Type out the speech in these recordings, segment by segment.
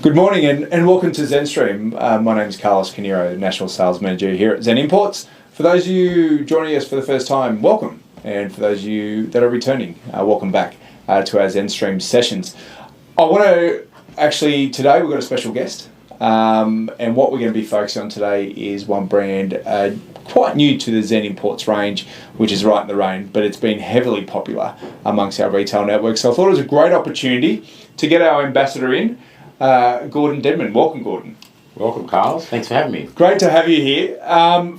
Good morning and welcome to Zenstream. My name is Carlos Canero, National Sales Manager here at Zen Imports. For those of you joining us for the first time, welcome. And for those of you that are returning, welcome back to our Zenstream sessions. Today we've got a special guest. And what we're going to be focusing on today is one brand quite new to the Zen Imports range, which is Rite in the Rain, but it's been heavily popular amongst our retail network. So I thought it was a great opportunity to get our ambassador in, Gordon Dedman. Welcome, Gordon. Welcome, Carlos. Thanks for having me. Great to have you here.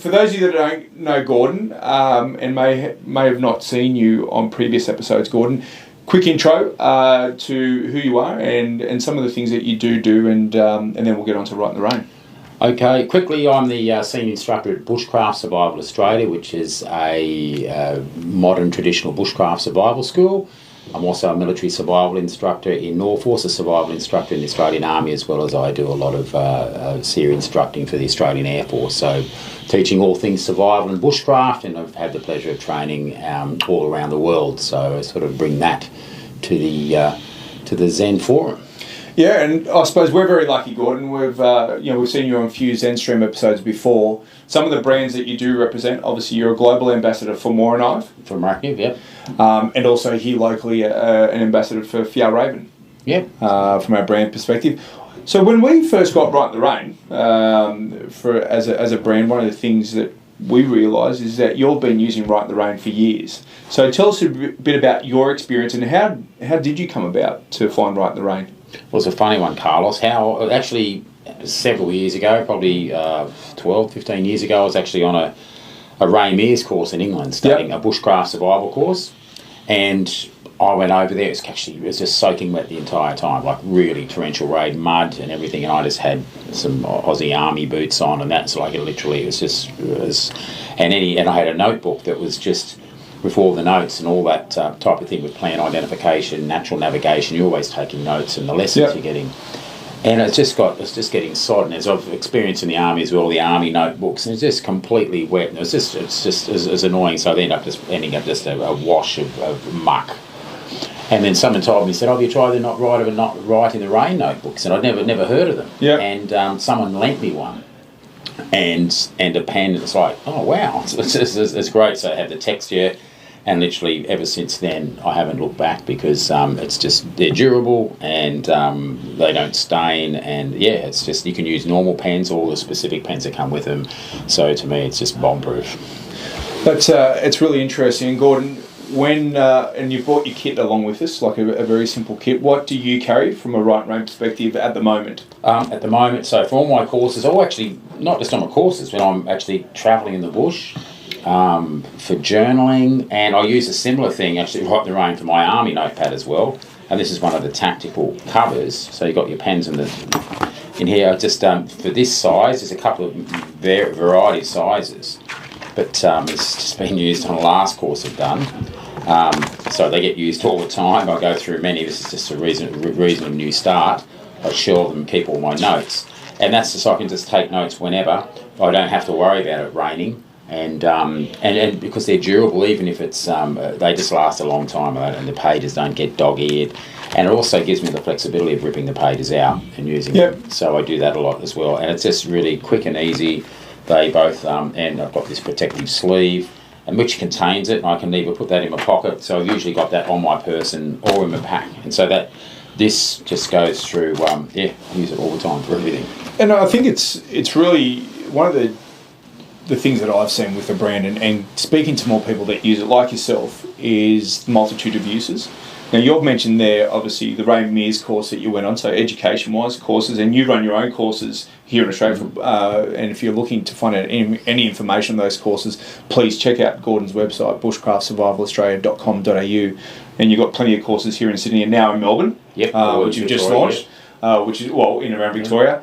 For those of you that don't know Gordon and may have not seen you on previous episodes, Gordon, quick intro to who you are and some of the things that you do, and then we'll get on to Rite in the Rain. Okay, quickly, I'm the senior instructor at Bushcraft Survival Australia, which is a modern traditional bushcraft survival school. I'm also a military survival instructor in North Force, a survival instructor in the Australian Army, as well as I do a lot of SERE instructing for the Australian Air Force. So teaching all things survival and bushcraft, and I've had the pleasure of training all around the world. So I sort of bring that to the Zen Forum. Yeah, and I suppose we're very lucky, Gordon. We've seen you on a few Zenstream episodes before. Some of the brands that you do represent, obviously you're a global ambassador for More and Ive. For Marketing, yep. And also here locally an ambassador for Fjallraven. Yep. From our brand perspective. So when we first got Rite in the Rain, as a brand, one of the things that we realised is that you've been using Rite in the Rain for years. So tell us a bit about your experience and how did you come about to find Rite in the Rain? Well, it's a funny one, Carlos. Actually, several years ago, probably 12, 15 years ago, I was actually on a Ray Mears course in England, studying a bushcraft survival course. And I went over there, it was just soaking wet the entire time, like really torrential rain, mud and everything. And I just had some Aussie Army boots on, and that's like and I had a notebook that was just with all the notes and all that type of thing with plan identification, natural navigation. You're always taking notes and the lessons you're getting. And it's just getting sodden, as I've experienced in the Army as well, the Army notebooks, and it's just completely wet. And it's just annoying. So I ended up just a wash of muck. And then someone told me, said, "Oh, have you tried the not Rite in the Rain notebooks?" And I'd never heard of them. Yeah. And someone lent me one. And a pen. It's like, oh wow, it's great. So I had the texture. And literally ever since then, I haven't looked back because they're durable and they don't stain. And yeah, it's just, you can use normal pens or the specific pens that come with them. So to me, it's just bomb-proof. But it's really interesting. And Gordon, when and you brought your kit along with us, like a very simple kit, what do you carry from a Rite in the Rain perspective at the moment? At the moment, so for all my courses, not just on my courses, when I'm actually travelling in the bush, for journaling, and I use a similar thing actually Rite in the Rain for my Army notepad as well. And this is one of the tactical covers, so you've got your pens in here. Just for this size, there's a couple of variety of sizes, but it's just been used on the last course I've done. So they get used all the time. I go through many. This is just a reasonable new start. I shelve them and keep all my notes, and that's just so I can just take notes whenever. I don't have to worry about it raining. And because they're durable, even if it's they just last a long time, and the pages don't get dog-eared, and it also gives me the flexibility of ripping the pages out and using them. So I do that a lot as well, and it's just really quick and easy. They both and I've got this protective sleeve, and which contains it, and I can either put that in my pocket. So I've usually got that on my person or in my pack, and so that this just goes through. I use it all the time for everything. And I think it's really one of the things that I've seen with the brand and speaking to more people that use it like yourself is the multitude of uses. Now you've mentioned there obviously the Ray Mears course that you went on, so education-wise courses, and you run your own courses here in Australia. And if you're looking to find out any information on those courses, please check out Gordon's website, bushcraftsurvivalaustralia.com.au, and you've got plenty of courses here in Sydney and now in Melbourne, which you've just launched, which is in around Victoria.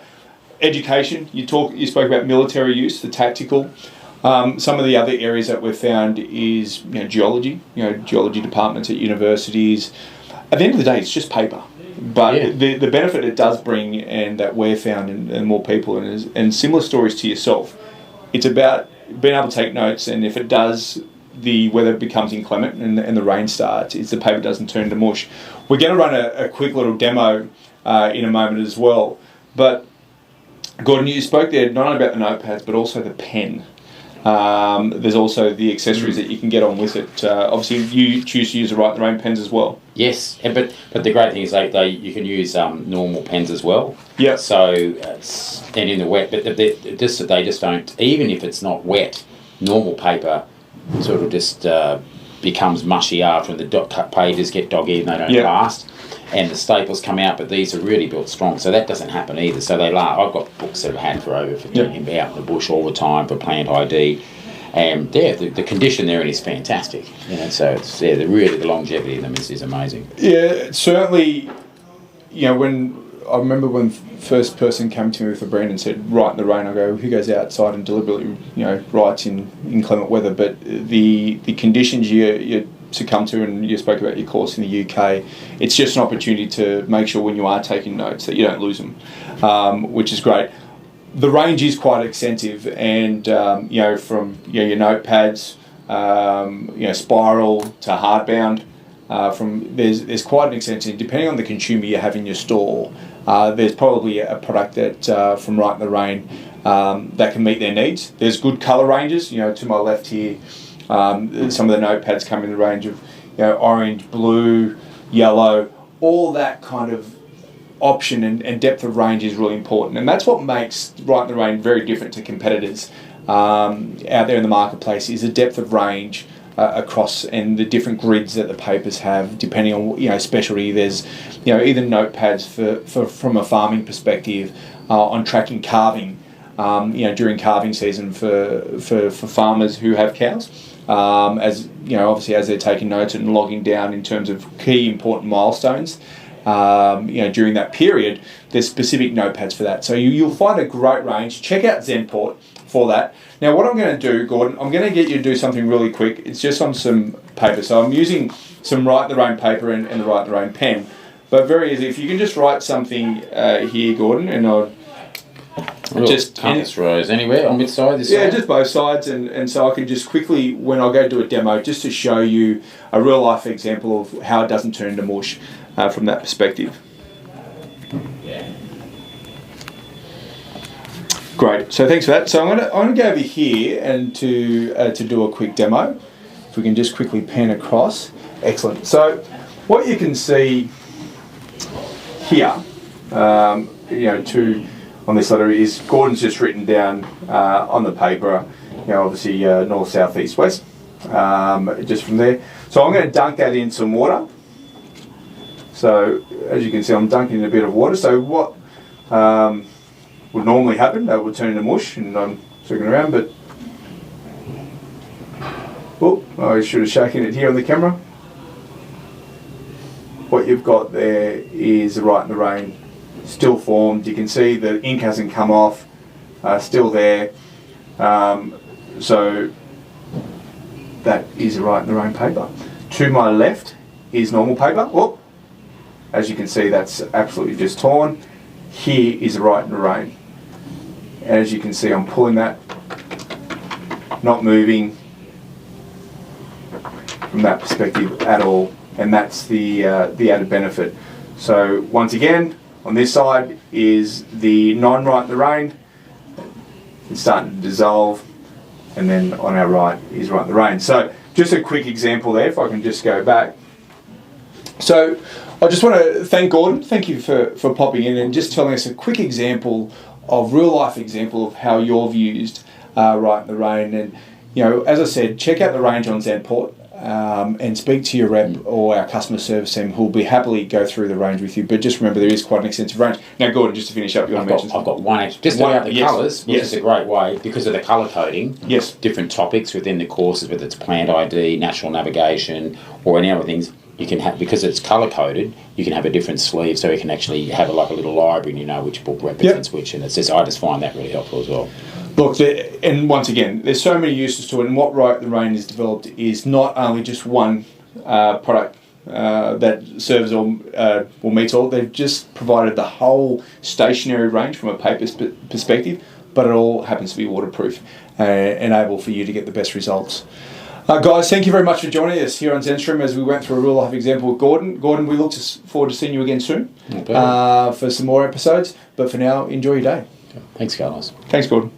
Education, you spoke about military use, the tactical. Some of the other areas that we've found is geology, geology departments at universities. At the end of the day, it's just paper. But the benefit it does bring, and that we've found and more people, and similar stories to yourself, it's about being able to take notes, and if it does, the weather becomes inclement and the rain starts, the paper doesn't turn to mush. We're going to run a quick little demo in a moment as well. But Gordon, you spoke there not only about the notepads but also the pen. There's also the accessories that you can get on with it. Obviously, you choose to use the Rite the Rain pens as well. Yes, but the great thing is you can use normal pens as well. Yeah. So and in the wet, but they just don't. Even if it's not wet, normal paper sort of just becomes mushy after, and the cut pages get dog-eared and they don't last. And the staples come out, but these are really built strong, so that doesn't happen either. So they last. I've got books that I've had for over 15 years out in the bush all the time for plant ID, and the condition they're in is fantastic. So it's the longevity of them is amazing. Yeah, certainly. I remember when first person came to me with a brand and said Rite in the Rain, I go, who goes outside and deliberately writes in inclement weather? But the conditions you succumb to, and you spoke about your course in the UK, it's just an opportunity to make sure when you are taking notes that you don't lose them, which is great. The range is quite extensive, and from your notepads, spiral to hardbound, there's quite an extensive. Depending on the consumer you have in your store, there's probably a product that from Rite in the Rain that can meet their needs. There's good colour ranges. To my left here, some of the notepads come in the range of orange, blue, yellow. All that kind of option and depth of range is really important, and that's what makes Rite in the Rain very different to competitors out there in the marketplace. Is the depth of range across and the different grids that the papers have, depending on specialty. There's either notepads for from a farming perspective on tracking calving, during calving season for farmers who have cows. Obviously as they're taking notes and logging down in terms of key important milestones, during that period, there's specific notepads for that. So you'll find a great range. Check out Zenport for that. Now what I'm going to do, Gordon, I'm going to get you to do something really quick. It's just on some paper. So I'm using some Rite the Rain paper and the Rite the Rain pen. But very easy. If you can just write something here, Gordon, and I'll just rows anywhere on which side? This side? Just both sides, and so I can just quickly, when I go do a demo, just to show you a real life example of how it doesn't turn into mush from that perspective. Great. So thanks for that. So I'm going to go over here and to do a quick demo. If we can just quickly pan across. Excellent. So what you can see here, on this letter is Gordon's just written down on the paper, obviously north, south, east, west, just from there. So I'm going to dunk that in some water. So as you can see, I'm dunking in a bit of water. So what would normally happen, that would turn into mush, and I'm circling around, but I should have shaken it here on the camera. What you've got there is the Rite in the Rain still formed. You can see the ink hasn't come off, still there. So that is a Rite in the Rain paper. To my left is normal paper. Whoop. As you can see, that's absolutely just torn. Here is a Rite in the Rain. As you can see, I'm pulling that, not moving from that perspective at all, and that's the added benefit. So once again, on this side is the non-Rite in the Rain. It's starting to dissolve, and then on our right is Rite in the Rain. So just a quick example there, if I can just go back. So I just want to thank Gordon. Thank you for popping in and just telling us a quick example of real life example of how you've used Rite in the Rain. And as I said, check out the range on Zenport. And speak to your rep or our customer service team, who will be happily go through the range with you. But just remember, there is quite an extensive range. Now, Gordon, just to finish up, I've got one extra. Just about the colours, which is a great way, because of the colour coding. Yes. Different topics within the courses, whether it's plant ID, national navigation, or any other things, you can have, because it's colour coded, you can have a different sleeve, so you can actually have like a little library, and you know which book represents which. And it's just, I just find that really helpful as well. Look, and once again, there's so many uses to it, and what Rite the Rain has developed is not only just one product that serves or meets all. They've just provided the whole stationary range from a paper perspective, but it all happens to be waterproof and able for you to get the best results. Guys, thank you very much for joining us here on Zenstream as we went through a real life example with Gordon. Gordon, we look forward to seeing you again soon. for some more episodes. But for now, enjoy your day. Thanks, Carlos. Thanks, Gordon.